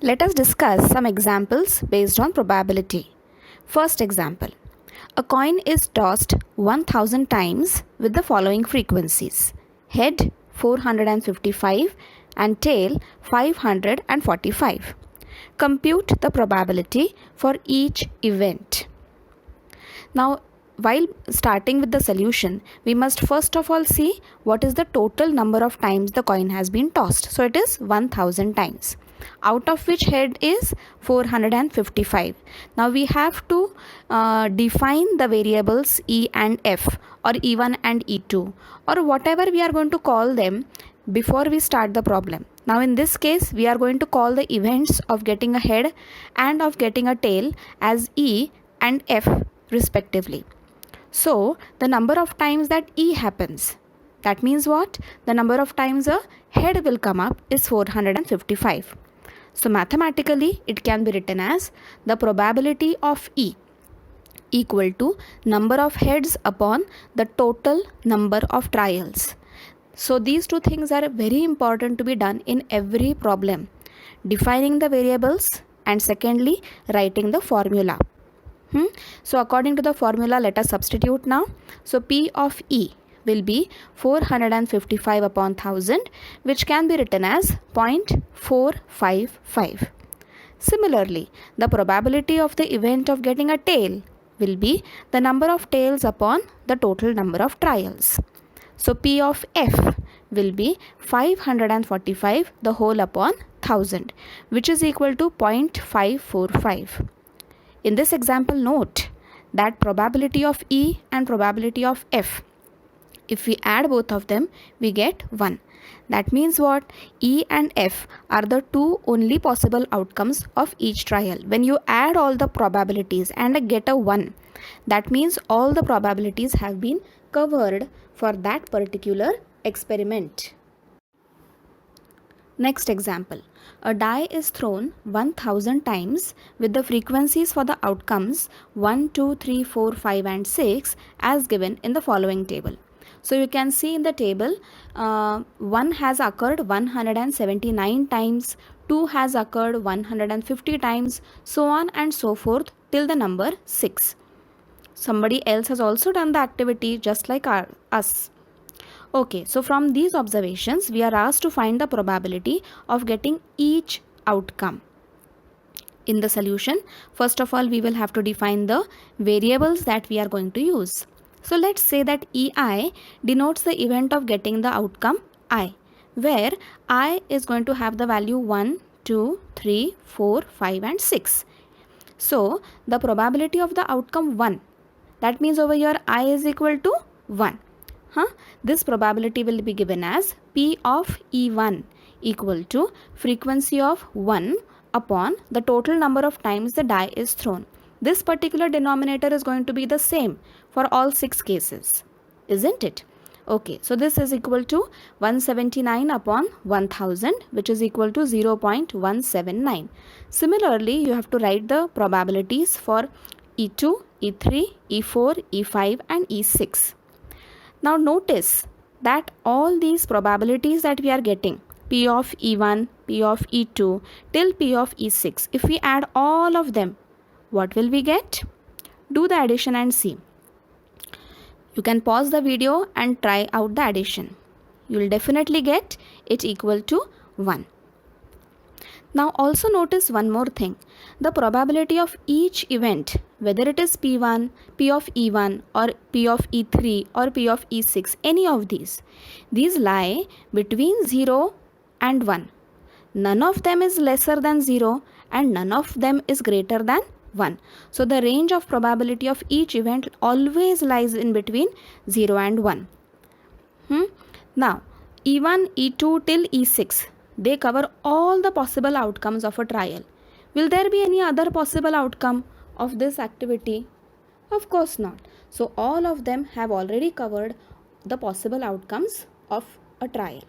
Let us discuss some examples based on probability. First example. A coin is tossed 1000 times with the following frequencies: head 455 and tail 545. Compute the probability for each event. Now, while starting with the solution, we must first of all see what is the total number of times the coin has been tossed. So it is 1000 times, out of which head is 455. Now we have to define the variables E and F, or E1 and E2, or whatever we are going to call them before we start the problem. Now in this case, we are going to call the events of getting a head and of getting a tail as E and F respectively. So the number of times that E happens, that means what? The number of times a head will come up is 455. So mathematically it can be written as the probability of E equal to number of heads upon the total number of trials. So these two things are very important to be done in every problem: defining the variables and secondly writing the formula. So according to the formula, let us substitute now. So P of E will be 455 upon 1000, which can be written as 0.455. Similarly, the probability of the event of getting a tail will be the number of tails upon the total number of trials. So P of F will be 545 the whole upon 1000, which is equal to 0.545. In this example, note that probability of E and probability of F, if we add both of them, we get 1. That means what? E and F are the two only possible outcomes of each trial. When you add all the probabilities and get a 1, that means all the probabilities have been covered for that particular experiment. Next example. A die is thrown 1000 times with the frequencies for the outcomes 1, 2, 3, 4, 5 and 6 as given in the following table. So you can see in the table 1 has occurred 179 times, 2 has occurred 150 times, so on and so forth till the number 6. Somebody else has also done the activity just like us. Okay, so from these observations, we are asked to find the probability of getting each outcome. In the solution, first of all, we will have to define the variables that we are going to use. So let's say that EI denotes the event of getting the outcome I, where I is going to have the value 1, 2, 3, 4, 5 and 6. So the probability of the outcome 1, that means over here I is equal to 1. This probability will be given as P of E1 equal to frequency of 1 upon the total number of times the die is thrown. This particular denominator is going to be the same for all 6 cases, isn't it? Okay, so this is equal to 179 upon 1000, which is equal to 0.179. Similarly, you have to write the probabilities for E2, E3, E4, E5 and E6. Now notice that all these probabilities that we are getting, P of E1, P of E2 till P of E6, if we add all of them, what will we get? Do the addition and see. You can pause the video and try out the addition. You will definitely get it equal to 1. Now also notice one more thing. The probability of each event, whether it is P1, P of E1 or P of E3 or P of E6, any of these lie between 0 and 1. None of them is lesser than 0 and none of them is greater than 1. So the range of probability of each event always lies in between 0 and 1. Now E1, E2 till E6, they cover all the possible outcomes of a trial. Will there be any other possible outcome of this activity? Of course not. So all of them have already covered the possible outcomes of a trial.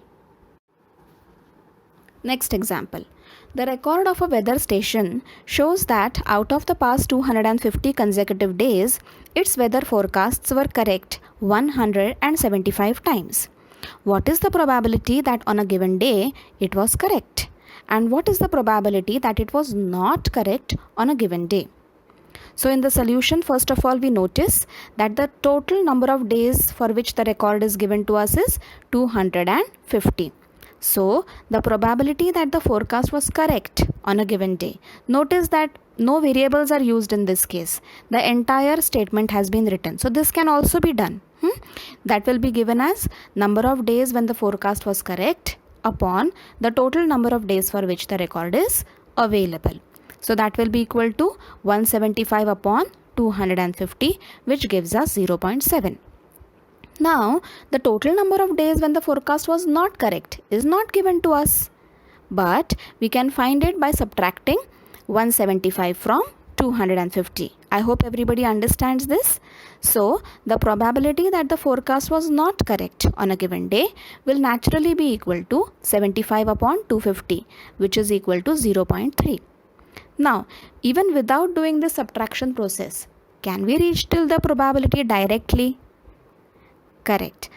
Next example. The record of a weather station shows that out of the past 250 consecutive days, its weather forecasts were correct 175 times. What is the probability that on a given day it was correct? and what is the probability that it was not correct on a given day. So in the solution, first of all, we notice that the total number of days for which the record is given to us is 250. So the probability that the forecast was correct on a given day. Notice that no variables are used in this case. The entire statement has been written. So this can also be done. That will be given as number of days when the forecast was correct upon the total number of days for which the record is available. So that will be equal to 175 upon 250, which gives us 0.7. Now, the total number of days when the forecast was not correct is not given to us, but we can find it by subtracting 175 from 250. I hope everybody understands this. So, the probability that the forecast was not correct on a given day will naturally be equal to 75 upon 250, which is equal to 0.3. Now, even without doing this subtraction process, can we reach till the probability directly? Correct.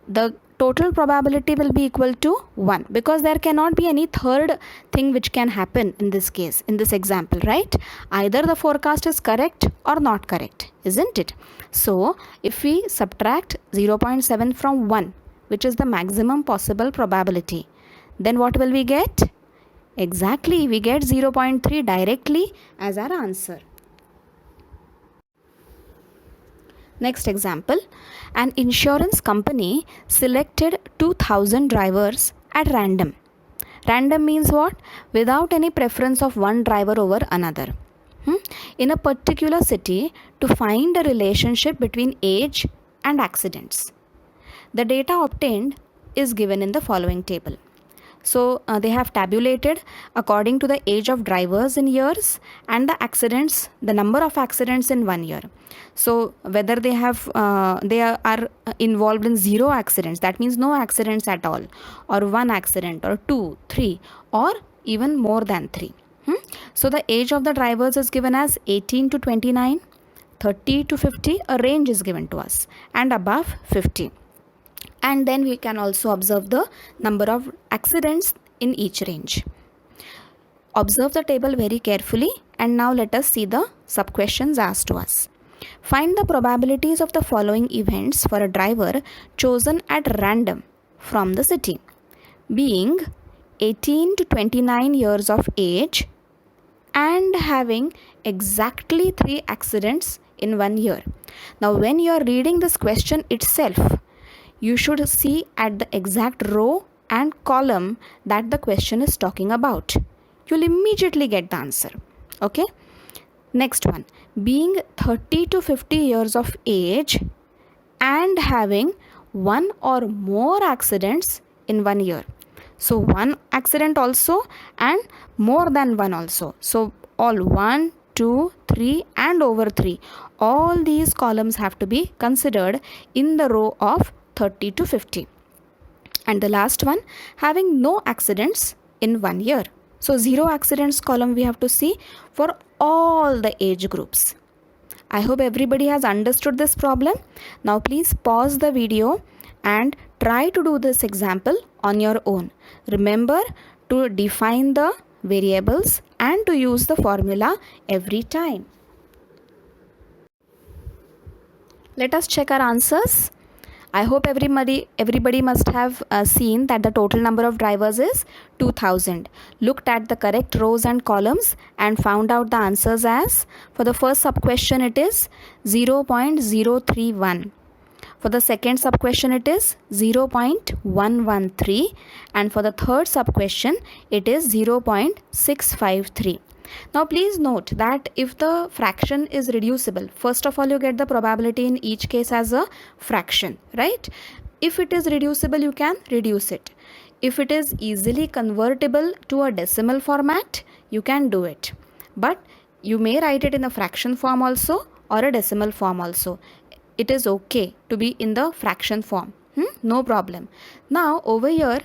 The total probability will be equal to 1 because there cannot be any third thing which can happen in this case, in this example, right? Either the forecast is correct or not correct, isn't it? So, if we subtract 0.7 from 1, which is the maximum possible probability, then what will we get? Exactly, we get 0.3 directly as our answer. Next example, an insurance company selected 2000 drivers at random. Random means what? Without any preference of one driver over another. In a particular city to find a relationship between age and accidents. The data obtained is given in the following table. So they have tabulated according to the age of drivers in years and the accidents, the number of accidents in 1 year. So whether they are involved in 0 accidents, that means no accidents at all, or 1 accident, or 2, 3, or even more than 3. So the age of the drivers is given as 18 to 29, 30 to 50, a range is given to us, and above 50. And then we can also observe the number of accidents in each range. Observe the table very carefully, and now let us see the sub-questions asked to us. Find the probabilities of the following events for a driver chosen at random from the city, being 18 to 29 years of age and having exactly 3 accidents in 1 year. Now, when you are reading this question itself, you should see at the exact row and column that the question is talking about. You'll immediately get the answer. Okay? Next one. Being 30 to 50 years of age and having 1 or more accidents in 1 year. So 1 accident also and more than 1 also. So all 1, 2, 3 and over 3. All these columns have to be considered in the row of 30 to 50. And the last one, having no accidents in 1 year. So 0 accidents column we have to see for all the age groups. I hope everybody has understood this problem. Now please pause the video and try to do this example on your own. Remember to define the variables and to use the formula every time. Let us check our answers. I hope everybody must have seen that the total number of drivers is 2000. Looked at the correct rows and columns and found out the answers as, for the first sub-question it is 0.031. For the second sub-question it is 0.113, and for the third sub-question it is 0.653. Now please note that if the fraction is reducible, first of all you get the probability in each case as a fraction, right? If it is reducible, you can reduce it. If it is easily convertible to a decimal format, you can do it. But you may write it in a fraction form also or a decimal form also. It is okay to be in the fraction form. No problem. Now over here,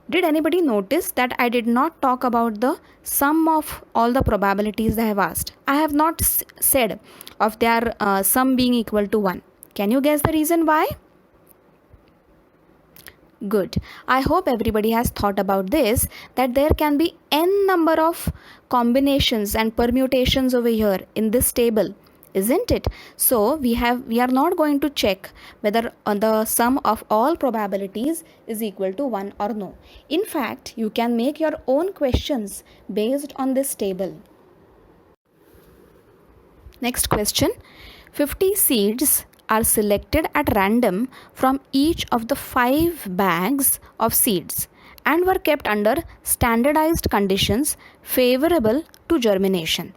did anybody notice that I did not talk about the sum of all the probabilities they have asked? I have not said of their sum being equal to 1. Can you guess the reason why? Good. I hope everybody has thought about this, that there can be n number of combinations and permutations over here in this table, isn't it? So we are not going to check whether the sum of all probabilities is equal to 1 or no. In fact, you can make your own questions based on this table. Next question. 50 seeds are selected at random from each of the 5 bags of seeds and were kept under standardized conditions favorable to germination.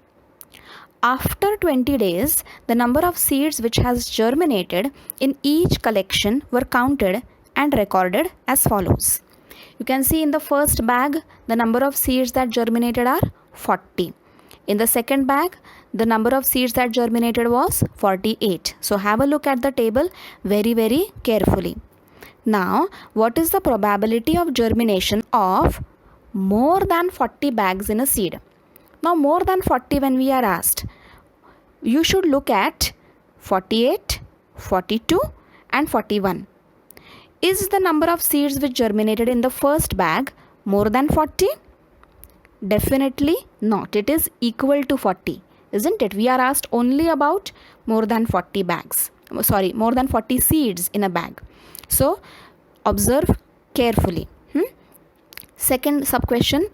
After 20 days, the number of seeds which has germinated in each collection were counted and recorded as follows. You can see in the first bag, the number of seeds that germinated are 40. In the second bag, the number of seeds that germinated was 48. So have a look at the table very carefully. Now, what is the probability of germination of more than 40 bags in a seed? Now, more than 40 when we are asked, you should look at 48, 42 and 41. Is the number of seeds which germinated in the first bag more than 40? Definitely not. It is equal to 40, isn't it? We are asked only about more than 40 bags. Sorry, more than 40 seeds in a bag. So, observe carefully. Second sub-question,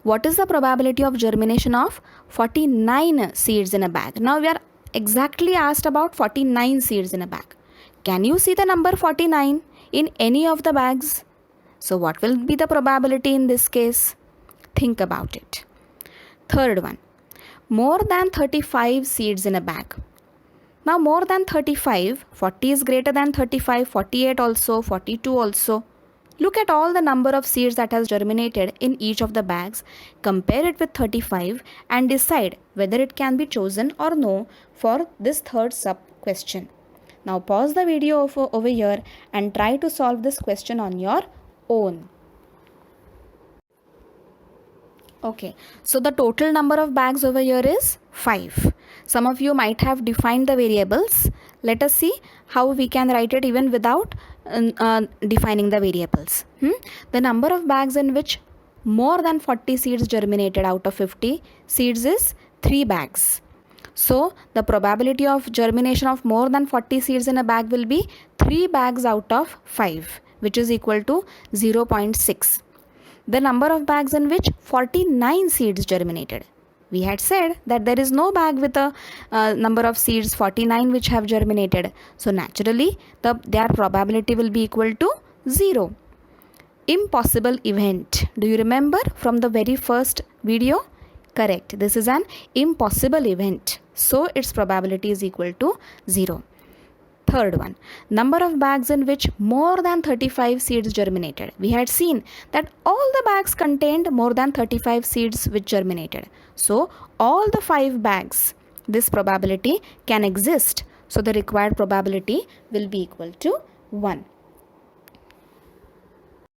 what is the probability of germination of 49 seeds in a bag? Now, we are exactly asked about 49 seeds in a bag. Can you see the number 49 in any of the bags? So, what will be the probability in this case? Think about it. Third one, more than 35 seeds in a bag. Now more than 35, 40 is greater than 35, 48 also, 42 also. Look at all the number of seeds that has germinated in each of the bags, compare it with 35 and decide whether it can be chosen or no for this third sub question. Now pause the video over here and try to solve this question on your own. Okay, so the total number of bags over here is 5. Some of you might have defined the variables. Let us see how we can write it even without defining the variables. The number of bags in which more than 40 seeds germinated out of 50 seeds is 3 bags. So the probability of germination of more than 40 seeds in a bag will be 3 bags out of 5, which is equal to 0.6. The number of bags in which 49 seeds germinated. We had said that there is no bag with a number of seeds 49 which have germinated. So naturally, their probability will be equal to 0. Impossible event. Do you remember from the very first video? Correct. This is an impossible event. So its probability is equal to 0. Third one, number of bags in which more than 35 seeds germinated. We had seen that all the bags contained more than 35 seeds which germinated. So, all the 5 bags, this probability can exist. So, the required probability will be equal to 1.